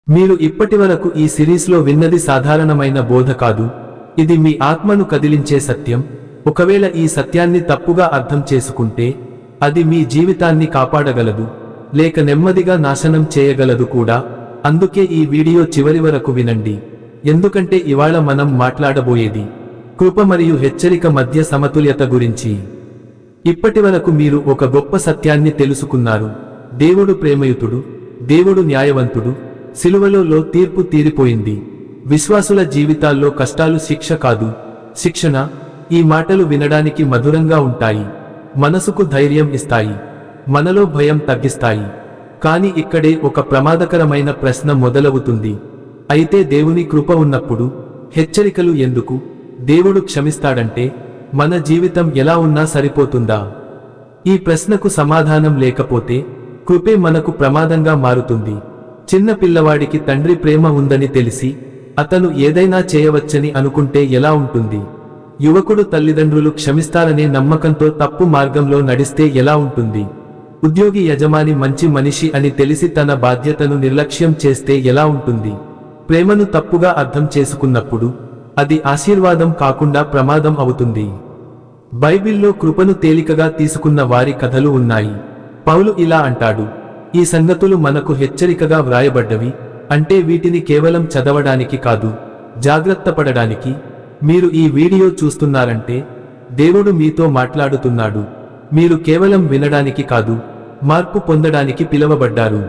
మీరు ఇప్పటివరకు ఈ సిరీస్లో విన్నది సాధారణమైన బోధ కాదు, ఇది మీ ఆత్మను కదిలించే సత్యం. ఒకవేళ ఈ సత్యాన్ని తప్పుగా అర్థం చేసుకుంటే అది మీ జీవితాన్ని కాపాడగలదు, లేక నెమ్మదిగా నాశనం చేయగలదు కూడా. అందుకే ఈ వీడియో చివరి వరకు వినండి, ఎందుకంటే ఇవాళ మనం మాట్లాడబోయేది కృప మరియు హెచ్చరిక మధ్య సమతుల్యత గురించి. ఇప్పటివరకు మీరు ఒక గొప్ప సత్యాన్ని తెలుసుకున్నారు. దేవుడు ప్రేమయుతుడు, దేవుడు న్యాయవంతుడు, సిలువలో తీర్పు తీరిపోయింది. విశ్వాసుల జీవితాల్లో కష్టాలు శిక్ష కాదు, శిక్షణ. ఈ మాటలు వినడానికి మధురంగా ఉంటాయి, మనసుకు ధైర్యం ఇస్తాయి, మనలో భయం తగ్గిస్తాయి. కానీ ఇక్కడే ఒక ప్రమాదకరమైన ప్రశ్న మొదలవుతుంది. అయితే దేవుని కృప ఉన్నప్పుడు హెచ్చరికలు ఎందుకు? దేవుడు క్షమిస్తాడంటే మన జీవితం ఎలా ఉన్నా సరిపోతుందా? ఈ ప్రశ్నకు సమాధానం లేకపోతే కృపే మనకు ప్రమాదంగా మారుతుంది. చిన్న పిల్లవాడికి తండ్రి ప్రేమ ఉందని తెలిసి అతను ఏదైనా చేయవచ్చని అనుకుంటే ఎలా ఉంటుంది? యువకుడు తల్లిదండ్రులు క్షమిస్తారనే నమ్మకంతో తప్పు మార్గంలో నడిస్తే ఎలా ఉంటుంది? ఉద్యోగి యజమాని మంచి మనిషి అని తెలిసి తన బాధ్యతను నిర్లక్ష్యం చేస్తే ఎలా ఉంటుంది? ప్రేమను తప్పుగా అర్థం చేసుకున్నప్పుడు అది ఆశీర్వాదం కాకుండా ప్రమాదం అవుతుంది. బైబిల్లో కృపను తేలికగా తీసుకున్న వారి కథలు ఉన్నాయి. పౌలు ఇలా అంటాడు, ఈ సంగతులు మనకు హెచ్చరికగా వ్రాయబడ్డవి, అంటే వీటిని కేవలం చదవడానికి కాదు, జాగ్రత్త పడడానికి. మీరు ఈ వీడియో చూస్తున్నారంటే దేవుడు మీతో మాట్లాడుతున్నాడు. మీరు కేవలం వినడానికి కాదు, మార్పు పొందడానికి పిలవబడ్డారు.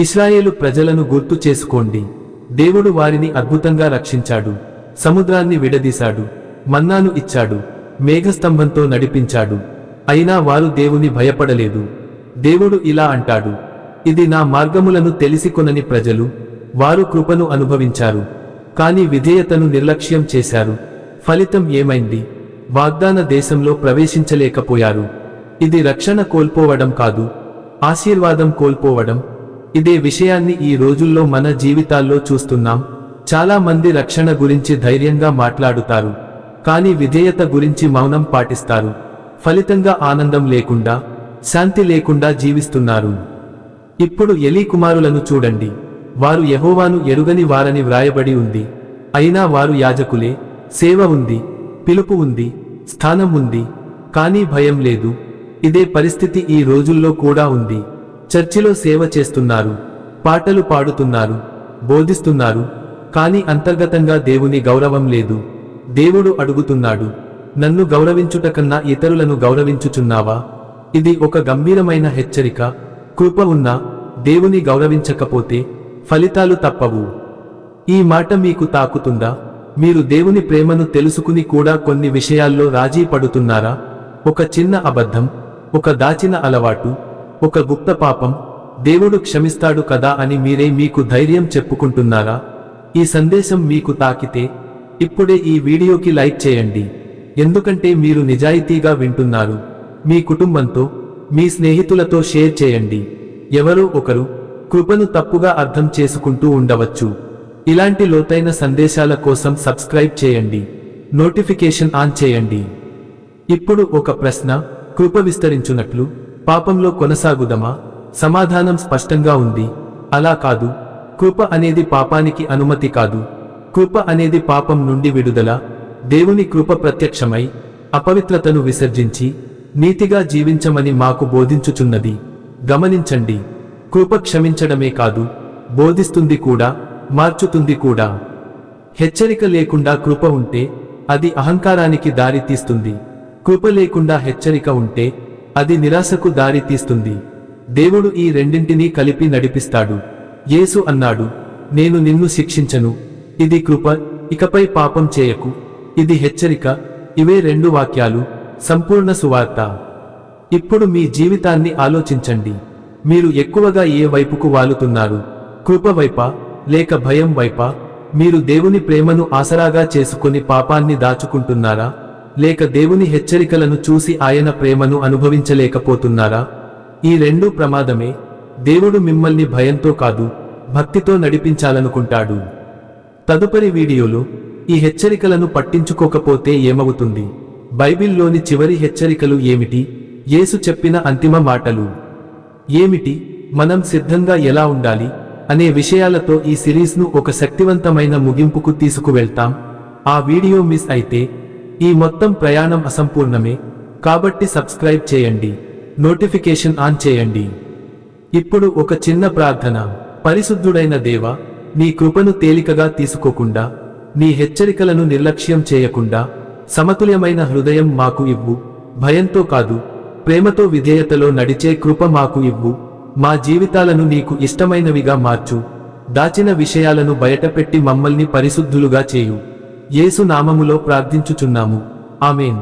ఇశ్రాయేలు ప్రజలను గుర్తు చేసుకోండి. దేవుడు వారిని అద్భుతంగా రక్షించాడు, సముద్రాన్ని విడదీశాడు, మన్నాను ఇచ్చాడు, మేఘస్తంభంతో నడిపించాడు. అయినా వారు దేవుని భయపడలేదు. దేవుడు ఇలా అంటాడు, ఇది నా మార్గములను తెలిసికొనని ప్రజలు, వారు కృపను అనుభవించారు, కాని విధేయతను నిర్లక్ష్యం చేశారు. ఫలితం ఏమైంది? వాగ్దాన దేశంలో ప్రవేశించలేకపోయారు. ఇది రక్షణ కోల్పోవడం కాదు, ఆశీర్వాదం కోల్పోవడం. ఇదే విషయాన్ని ఈ రోజుల్లో మన జీవితాల్లో చూస్తున్నాం. చాలా మంది రక్షణ గురించి ధైర్యంగా మాట్లాడుతారు, కానీ విధేయత గురించి మౌనం పాటిస్తారు. ఫలితంగా ఆనందం లేకుండా, శాంతి లేకుండా జీవిస్తున్నారు. ఇప్పుడు ఎలీ కుమారులను చూడండి. వారు యెహోవాను ఎరుగని వారని వ్రాయబడి ఉంది. అయినా వారు యాజకులే, సేవ ఉంది, పిలుపు ఉంది, స్థానం ఉంది, కానీ భయం లేదు. ఇదే పరిస్థితి ఈ రోజుల్లో కూడా ఉంది. చర్చిలో సేవ చేస్తున్నారు, పాటలు పాడుతున్నారు, బోధిస్తున్నారు, కానీ అంతర్గతంగా దేవుని గౌరవం లేదు. దేవుడు అడుగుతున్నాడు, నన్ను గౌరవించుట కన్నా ఇతరులను గౌరవించుచున్నావా? ఇది ఒక గంభీరమైన హెచ్చరిక. కృప ఉన్నా దేవుని గౌరవించకపోతే ఫలితాలు తప్పవు. ఈ మాట మీకు తాకుతుందా? మీరు దేవుని ప్రేమను తెలుసుకుని కూడా కొన్ని విషయాల్లో రాజీ పడుతున్నారా? ఒక చిన్న అబద్ధం, ఒక దాచిన అలవాటు, ఒక గుప్త పాపం, దేవుడు క్షమిస్తాడు కదా అని మీరే మీకు ధైర్యం చెప్పుకుంటున్నారా? ఈ సందేశం మీకు తాకితే ఇప్పుడే ఈ వీడియోకి లైక్ చేయండి, ఎందుకంటే మీరు నిజాయితీగా వింటున్నారు. మీ కుటుంబంతో, మీ స్నేహితులతో షేర్ చేయండి. ఎవరో ఒకరు కృపను తప్పుగా అర్థం చేసుకుంటూ ఉండవచ్చు. ఇలాంటి లోతైన సందేశాల కోసం సబ్స్క్రైబ్ చేయండి, నోటిఫికేషన్ ఆన్ చేయండి. ఇప్పుడు ఒక ప్రశ్న, కృప విస్తరించున్నట్లు పాపంలో కొనసాగుదమా? సమాధానం స్పష్టంగా ఉంది, అలా కాదు. కృప అనేది పాపానికి అనుమతి కాదు. కృప అనేది పాపం నుండి విడుదల. దేవుని కృప ప్రత్యక్షమై అపవిత్రతను విసర్జించి నీతిగా జీవించమని మాకు బోధించుచున్నది. గమనించండి, కృప క్షమించడమే కాదు, బోధిస్తుంది కూడా, మార్చుతుంది కూడా. హెచ్చరిక లేకుండా కృప ఉంటే అది అహంకారానికి దారి తీస్తుంది. కృప లేకుండా హెచ్చరిక ఉంటే అది నిరాశకు దారి తీస్తుంది. దేవుడు ఈ రెండింటినీ కలిపి నడిపిస్తాడు. యేసు అన్నాడు, నేను నిన్ను శిక్షించను. ఇది కృప, ఇకపై పాపం చేయకు. ఇది హెచ్చరిక. ఇవే రెండు వాక్యాలు, సంపూర్ణ సువార్త. ఇప్పుడు మీ జీవితాన్ని ఆలోచించండి. మీరు ఎక్కువగా ఏ వైపుకు వాలుతున్నారు? కృప వైపా లేక భయం వైపా? మీరు దేవుని ప్రేమను ఆసరాగా చేసుకుని పాపాన్ని దాచుకుంటున్నారా? లేక దేవుని హెచ్చరికలను చూసి ఆయన ప్రేమను అనుభవించలేకపోతున్నారా? ఈ రెండూ ప్రమాదమే. దేవుడు మిమ్మల్ని భయంతో కాదు, భక్తితో నడిపించాలనుకుంటాడు. తదుపరి వీడియోలో ఈ హెచ్చరికలను పట్టించుకోకపోతే ఏమవుతుంది? బైబిల్లోని చివరి హెచ్చరికలు ఏమిటి? యేసు చెప్పిన అంతిమ మాటలు ఏమిటి? మనం సిద్ధంగా ఎలా ఉండాలి అనే విషయాలతో ఈ సిరీస్ను ఒక శక్తివంతమైన ముగింపుకు తీసుకువెళ్తాం. ఆ వీడియో మిస్ అయితే ఈ మొత్తం ప్రయాణం అసంపూర్ణమే. కాబట్టి సబ్స్క్రైబ్ చేయండి, నోటిఫికేషన్ ఆన్ చేయండి. ఇప్పుడు ఒక చిన్న ప్రార్థన. పరిశుద్ధుడైన దేవా, నీ కృపను తేలికగా తీసుకోకుండా, నీ హెచ్చరికలను నిర్లక్ష్యం చేయకుండా సమతుల్యమైన హృదయం మాకు ఇవ్వు. భయంతో కాదు, ప్రేమతో విధేయతలో నడిచే కృప మాకు ఇవ్వు. మా జీవితాలను నీకు ఇష్టమైనవిగా మార్చు. దాచిన విషయాలను బయటపెట్టి మమ్మల్ని పరిశుద్ధులుగా చేయు. యేసు నామములో ప్రార్థించుచున్నాము. ఆమేన్.